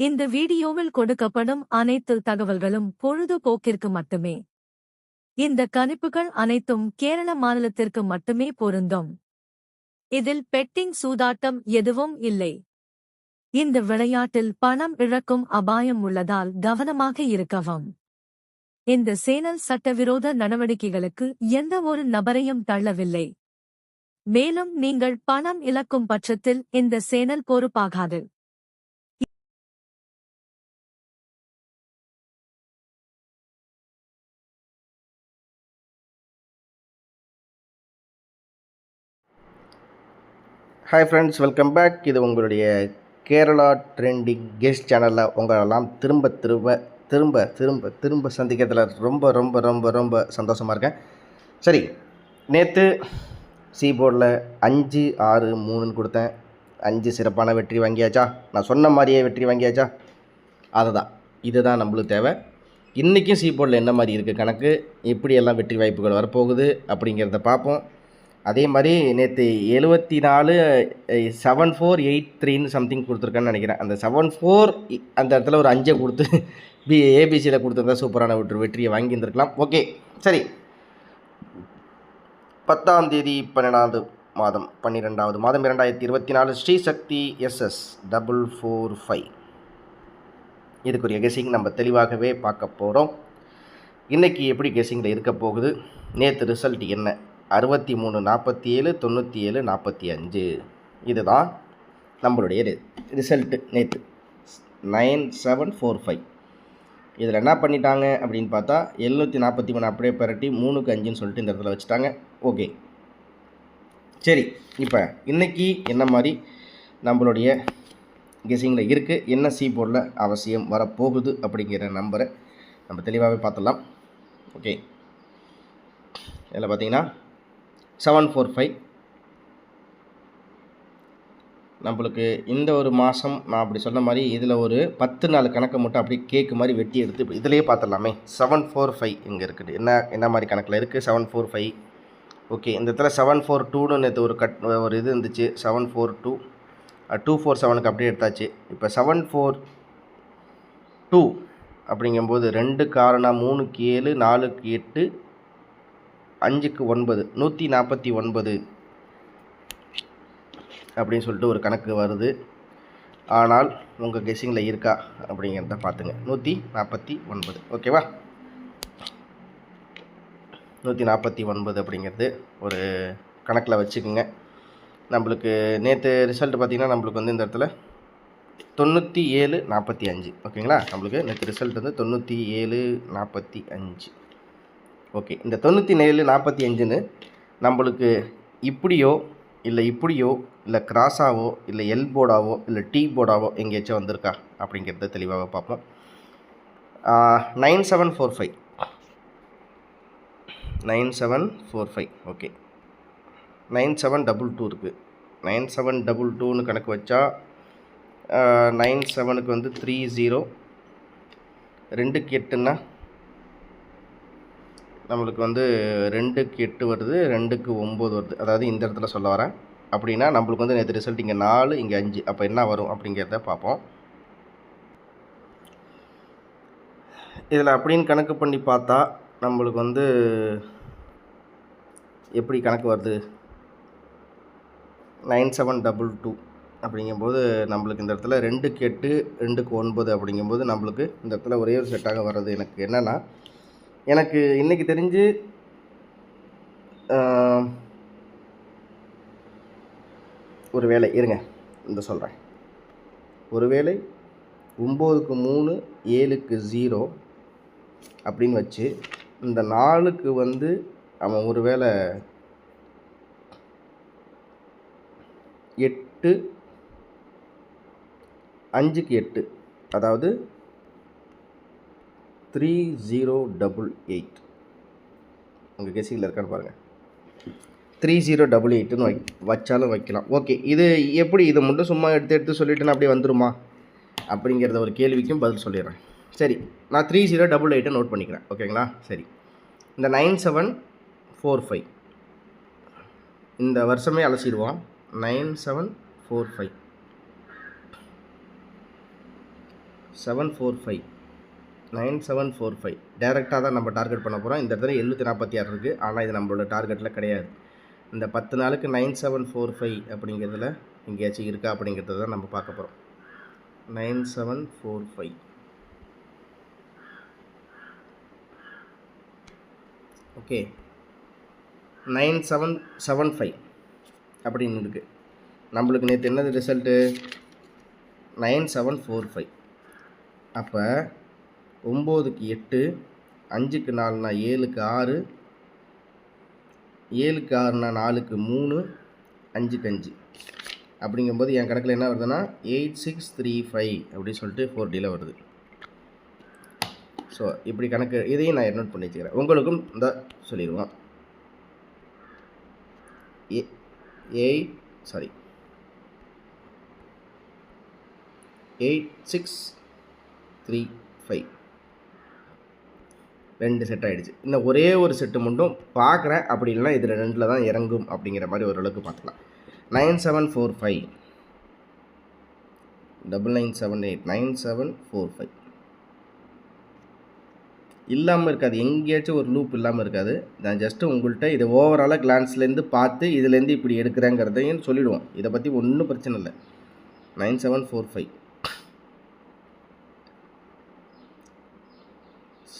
இந்த வீடியோவில் கொடுக்கப்படும் அனைத்து தகவல்களும் பொழுதுபோக்கிற்கு மட்டுமே. இந்த கணிப்புகள் அனைத்தும் கேரள மாநிலத்திற்கு மட்டுமே பொருந்தும். இதில் பெட்டிங் சூதாட்டம் எதுவும் இல்லை. இந்த விளையாட்டில் பணம் இழக்கும் அபாயம் உள்ளதால் கவனமாக இருக்கவும். இந்த சேனல் சட்டவிரோத நடவடிக்கைகளுக்கு எந்த ஒரு நபரையும் தள்ளவில்லை. மேலும் நீங்கள் பணம் இழக்கும் பட்சத்தில் இந்த சேனல் பொறுப்பாகாது. Hi friends, welcome back. இது உங்களுடைய கேரளா ட்ரெண்டிங் கெஸ்ட் சேனலில் உங்களெல்லாம் திரும்ப சந்திக்கிறதுல ரொம்ப ரொம்ப ரொம்ப ரொம்ப சந்தோஷமாக இருக்கேன். சரி, நேற்று போர்டில் 5-6-3ன்னு கொடுத்தேன். 5 சிறப்பான வெற்றி வாங்கியாச்சா? நான் சொன்ன மாதிரியே வெற்றி வாங்கியாச்சா? அதுதான், இதுதான் நம்மளுக்கு தேவை. இன்றைக்கும் போர்டில் என்ன மாதிரி இருக்குது கணக்கு, எப்படியெல்லாம் வெற்றி வாய்ப்புகள் வரப்போகுது அப்படிங்கிறத பார்ப்போம். அதே மாதிரி நேற்று 74 7483ன்னு சம்திங் கொடுத்துருக்கேன்னு நினைக்கிறேன். அந்த 74 அந்த இடத்துல ஒரு 5 கொடுத்து ஏபிசியில் கொடுத்துருந்தா சூப்பரான வெற்றியை வாங்கியிருந்துருக்கலாம். ஓகே, சரி. 10ஆம் தேதி 12வது மாதம் 12வது மாதம் 2024 ஸ்ரீசக்தி SS 445 இதுக்குரிய கெஸிங் நம்ம தெளிவாகவே பார்க்க போகிறோம். இன்றைக்கி எப்படி கெஸிங்கில் இருக்க போகுது, நேற்று ரிசல்ட் என்ன, 63 47 97 45 இதுதான் நம்மளுடைய ரிசல்ட்டு. நேற்று 9745 இதில் என்ன பண்ணிட்டாங்க அப்படின்னு பார்த்தா 743 அப்படியே பரட்டி 3க்கு 5ன்னு சொல்லிட்டு இந்த இடத்துல வச்சுட்டாங்க. ஓகே, சரி. இப்போ இன்றைக்கி என்ன மாதிரி நம்மளுடைய கெஸிங்கில் இருக்குது, என்ன போர்டில் அவசியம் வரப்போகுது அப்படிங்கிற நம்பரை நம்ம தெளிவாகவே பார்த்துடலாம். ஓகே, இதில் பார்த்தீங்கன்னா 745 நம்மளுக்கு இந்த ஒரு மாதம் நான் அப்படி சொன்ன மாதிரி இதில் ஒரு 10 நாள் கணக்கை மட்டும் அப்படியே கேக்கு மாதிரி வெட்டி எடுத்து இதிலேயே பார்த்துடலாமே. 745 இங்கே இருக்குது. என்ன மாதிரி கணக்கில் இருக்குது 745. ஓகே, இந்த இடத்துல 742ன்னு நேற்று ஒரு இது இருந்துச்சு. 742 247க்கு அப்படியே எடுத்தாச்சு. இப்போ 742 அப்படிங்கும்போது 2 காரணம் 3க்கு 7 4க்கு 8 5க்கு 9 149 அப்படின்னு சொல்லிட்டு ஒரு கணக்கு வருது. ஆனால் உங்கள் கெஸ்ஸிங்கில் இருக்கா அப்படிங்கிறத பார்த்துங்க. 149 ஓகேவா? 149 அப்படிங்கிறது ஒரு கணக்கில் வச்சுக்கோங்க. நம்மளுக்கு நேற்று ரிசல்ட் பார்த்திங்கன்னா நம்மளுக்கு வந்து இந்த இடத்துல 97-45 ஓகேங்களா? நம்மளுக்கு நேற்று ரிசல்ட் வந்து 97-45. ஓகே, இந்த 97-45ன்னு நம்மளுக்கு இப்படியோ இல்லை கிராஸாவோ இல்லை எல் போர்டாவோ இல்லை டி போர்டாவோ எங்கேயாச்சும் வந்திருக்கா அப்படிங்கிறத தெளிவாக பார்ப்போம். 9745 ஓகே, 9722 இருக்குது. 9722ன்னு கணக்கு வச்சா 97க்கு வந்து 30 2க்கு 8ன்னா நம்மளுக்கு வந்து 2க்கு 8 வருது, 2க்கு 9 வருது. அதாவது இந்த இடத்துல சொல்ல வரேன் அப்படின்னா நம்மளுக்கு வந்து நேற்று ரிசல்ட் இங்கே 4 இங்கே 5 அப்போ என்ன வரும் அப்படிங்கிறத பார்ப்போம். இதில் அப்படின்னு கணக்கு பண்ணி பார்த்தா நம்மளுக்கு வந்து எப்படி கணக்கு வருது, 9722 அப்படிங்கும்போது நம்மளுக்கு இந்த இடத்துல 2க்கு 8 2க்கு 9 அப்படிங்கும்போது நம்மளுக்கு இந்த இடத்துல ஒரே ஒரு செட்டாக வர்றது எனக்கு என்னென்னா, எனக்கு இன்றைக்கி தெரிஞ்சு ஒரு வேளை இருங்க இந்த சொல்கிறேன். ஒரு வேளை 9க்கு 3 7க்கு 0 அப்படின்னு வச்சு இந்த 4க்கு வந்து அவன் ஒரு வேளை 8 5க்கு 8 அதாவது 3088 உங்கள் கெஸிங்கில் இருக்கான்னு பாருங்கள். 3088ன்னு வச்சாலும் வைக்கலாம். ஓகே, இது எப்படி இதை மட்டும் சும்மா எடுத்து சொல்லிவிட்டு அப்படியே வந்துடுமா அப்படிங்கிறத ஒரு கேள்விக்கும் பதில் சொல்லிடுறேன். சரி, நான் 3088 நோட் பண்ணிக்கிறேன். ஓகேங்களா? சரி, இந்த 9745 இந்த வருஷமே அலசிடுவான். 9745 745 9745 டேரெக்டாக தான் நம்ம டார்கெட் பண்ண போகிறோம். இந்த இடத்துல 746 இருக்குது. ஆனால் இது நம்மளோட டார்கெட்டில் கிடையாது. இந்த 10 நாளுக்கு 9745 அப்படிங்கிறதுல எங்கேயாச்சும் இருக்கா அப்படிங்கிறத தான் நம்ம பார்க்க போகிறோம். 9745 ஓகே, 9775 அப்படின்னு இருக்குது. நம்மளுக்கு நேற்று என்னது ரிசல்ட்டு? 9745. அப்போ 9க்கு 8, 5க்கு 4னா 7க்கு 6, 7க்கு 6னா 4க்கு 3, 5க்கு 5 அப்படிங்கும்போது என் கணக்கில் என்ன வருதுன்னா 8635 அப்படின்னு சொல்லிட்டு 4Dயில் வருது. ஸோ இப்படி கணக்கு இதையும் நான் நோட் பண்ணி வச்சுக்கிறேன். உங்களுக்கும் இந்த சொல்லிடுவோம். 8635 2 செட் ஆகிடுச்சு. இன்னும் ஒரே ஒரு செட்டு மட்டும் பார்க்குறேன். அப்படி இல்லைனா இதில் 2ல் தான் இறங்கும் அப்படிங்கிற மாதிரி ஓரளவுக்கு பார்த்துக்கலாம். 9745 9978 9745 இல்லாமல் இருக்காது. எங்கேயாச்சும் ஒரு லூப் இல்லாமல் இருக்காது. நான் ஜஸ்ட்டு உங்கள்கிட்ட இதை ஓவராலாக கிளான்ஸ்லேருந்து பார்த்து இதுலேருந்து இப்படி எடுக்கிறேங்கிறதையும் சொல்லிவிடுவோம். இதை பற்றி ஒன்றும் பிரச்சனை இல்லை. 9745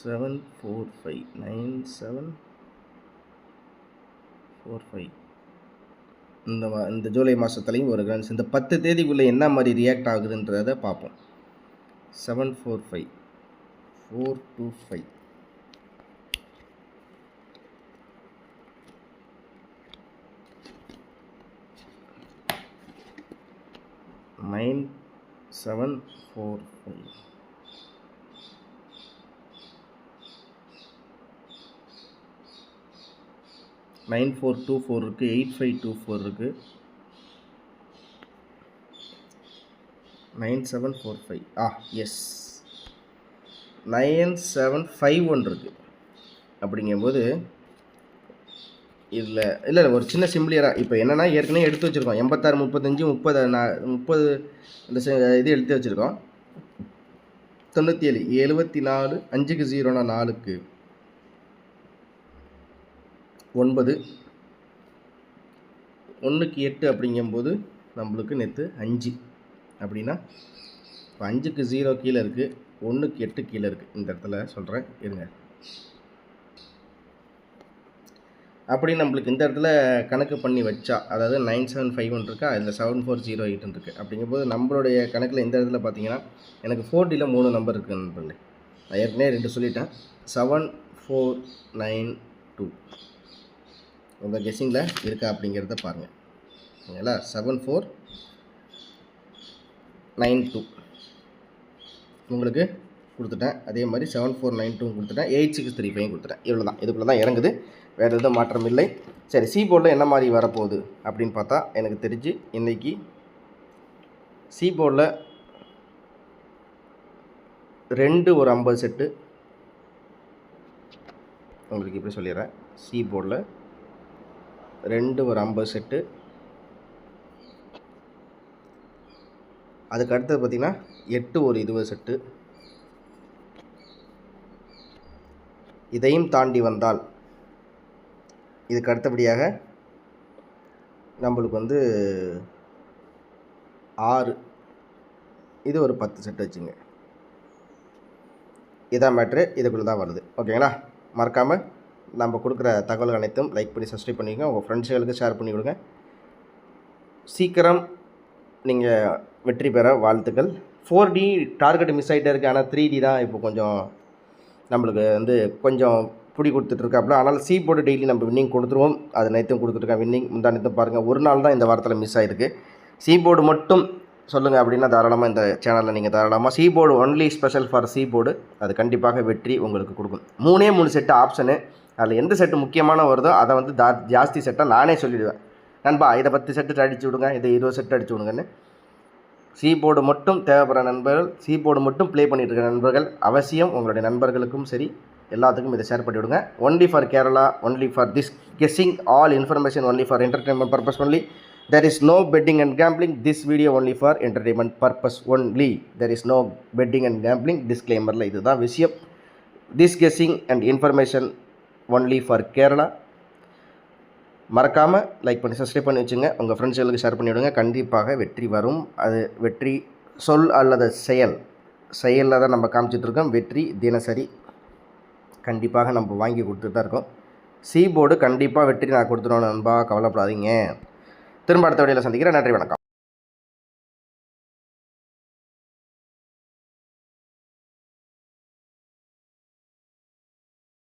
745 9745 இந்த ஜூலை மாதத்துலேயும் ஒரு கிளான்ஸ் இந்த 10 தேதிக்குள்ளே என்ன மாதிரி ரியாக்ட் ஆகுதுன்றதை பார்ப்போம். 745 425 9745 9424 இருக்குது, 8524 இருக்குது, 9745 எஸ் 9751 இருக்குது. அப்படிங்கும்போது இதில் இல்லை ஒரு சின்ன சிம்பிளியராக இப்போ என்னென்னா ஏற்கனவே எடுத்து வச்சுருக்கோம். 86 35 30 இந்த இது எடுத்து வச்சுருக்கோம். 97 74 5க்கு 0னா 4க்கு 9 1க்கு 8 அப்படிங்கும்போது நம்மளுக்கு நேற்று 5 அப்படின்னா இப்போ 5க்கு 0 கீழே இருக்குது, 1க்கு 8 கீழே இருக்குது. இந்த இடத்துல சொல்கிறேன் இருங்க. அப்படி நம்மளுக்கு இந்த இடத்துல கணக்கு பண்ணி வச்சா, அதாவது 9751 இருக்கா, அதில் 7408 இருக்குது. அப்படிங்கும்போது நம்மளுடைய கணக்கில் இந்த இடத்துல பார்த்தீங்கன்னா எனக்கு 4Dயில் 3 நம்பர் இருக்குது நண்பர்களே. நான் ஏற்கனவே 2 சொல்லிட்டேன். 7492 உங்கள் கெஸ்ஸிங்கில் இருக்கா அப்படிங்கிறத பாருங்கள். ஓகேங்களா? 7492 உங்களுக்கு கொடுத்துட்டேன். அதே மாதிரி 7492 கொடுத்துட்டேன். 8635 கொடுத்துட்டேன். இவ்வளோ தான். இதுக்குள்ளே தான் இறங்குது. வேறு எதுவும் மாற்றம் இல்லை. சரி, சி போர்டில் என்ன மாதிரி வரப்போகுது அப்படின்னு பார்த்தா எனக்கு தெரிஞ்சு இன்றைக்கி சி போர்டில் 2 ஒரு 50 செட்டு உங்களுக்கு இப்படி சொல்லிடுறேன். சி போர்டில் 2 ஒரு 50 செட்டு. அதுக்கு அடுத்தது பார்த்திங்கன்னா 8 ஒரு 20 செட்டு. இதையும் தாண்டி வந்தால் இதுக்கு அடுத்தபடியாக நம்மளுக்கு வந்து 6 இது ஒரு 10 செட்டு வச்சுங்க. இதான் மேட்ரு. இதுக்குள்ளே தான் வருது. ஓகேங்களா? மறக்காமல் நம்ம கொடுக்குற தகவல்கள் அனைத்தும் லைக் பண்ணி சப்ஸ்கிரைப் பண்ணிக்கோங்க. உங்கள் ஃப்ரெண்ட்ஸுகளுக்கு ஷேர் பண்ணி கொடுங்க. சீக்கிரம் நீங்கள் வெற்றி பெற வாழ்த்துக்கள். 4D டார்கெட் மிஸ் ஆகிட்டே இருக்குது. ஆனால் 3D தான் இப்போ கொஞ்சம் நம்மளுக்கு வந்து கொஞ்சம் பிடி கொடுத்துட்ருக்காப்புல. ஆனால் சி போர்டு டெய்லி நம்ம வின்னிங் கொடுத்துருவோம். அது நேற்றும் கொடுத்துட்ருக்கேன் வின்னிங். முந்தா நேற்று பாருங்கள், ஒரு நாள் தான் இந்த வாரத்தில் மிஸ் ஆகிருக்கு. சி போர்டு மட்டும் சொல்லுங்கள் அப்படின்னா தாராளமாக இந்த சேனலில் நீங்கள் தாராளமாக C board only special for C board, அது கண்டிப்பாக வெற்றி உங்களுக்கு கொடுக்கும். 3 செட்டு ஆப்ஷனு. அதில் எந்த செட்டு முக்கியமான வருதோ அதை வந்து ஜாஸ்தி செட்டாக நானே சொல்லிவிடுவேன். நண்பா இதை 10 செட்டு அடிச்சு விடுங்க, இதை 20 செட்டு அடிச்சு விடுங்கன்னு. சி போர்டு மட்டும் தேவைப்படுற நண்பர்கள், சி போர்டு மட்டும் ப்ளே பண்ணிட்டு இருக்கிற நண்பர்கள் அவசியம் உங்களுடைய நண்பர்களுக்கும் சரி எல்லாத்துக்கும் இதை ஷேர் பண்ணி விடுங்க. Only for Kerala, only for this guessing, all information only for entertainment purpose only. There is no betting and gambling. This video only for entertainment purpose only. There is no betting and gambling. Disclaimer la idhu dhaan vishayam. This guessing and information only for Kerala. மறக்காமல் like பண்ணி subscribe பண்ணி வச்சுங்க. உங்கள் ஃப்ரெண்ட்ஸ்களுக்கு share பண்ணி விடுங்க. கண்டிப்பாக வெற்றி வரும். அது வெற்றி சொல் அல்லது செயலில் தான் நம்ம காமிச்சிட்ருக்கோம். வெற்றி தினசரி கண்டிப்பாக நம்ம வாங்கி கொடுத்துட்டு தான் இருக்கோம். சி போர்டு கண்டிப்பாக வெற்றி நான் கொடுத்துருவேன் நண்பா, கவலைப்படாதீங்க. திரும்ப அடுத்த வீடியோவில் சந்திக்கிறேன். நன்றி, வணக்கம்.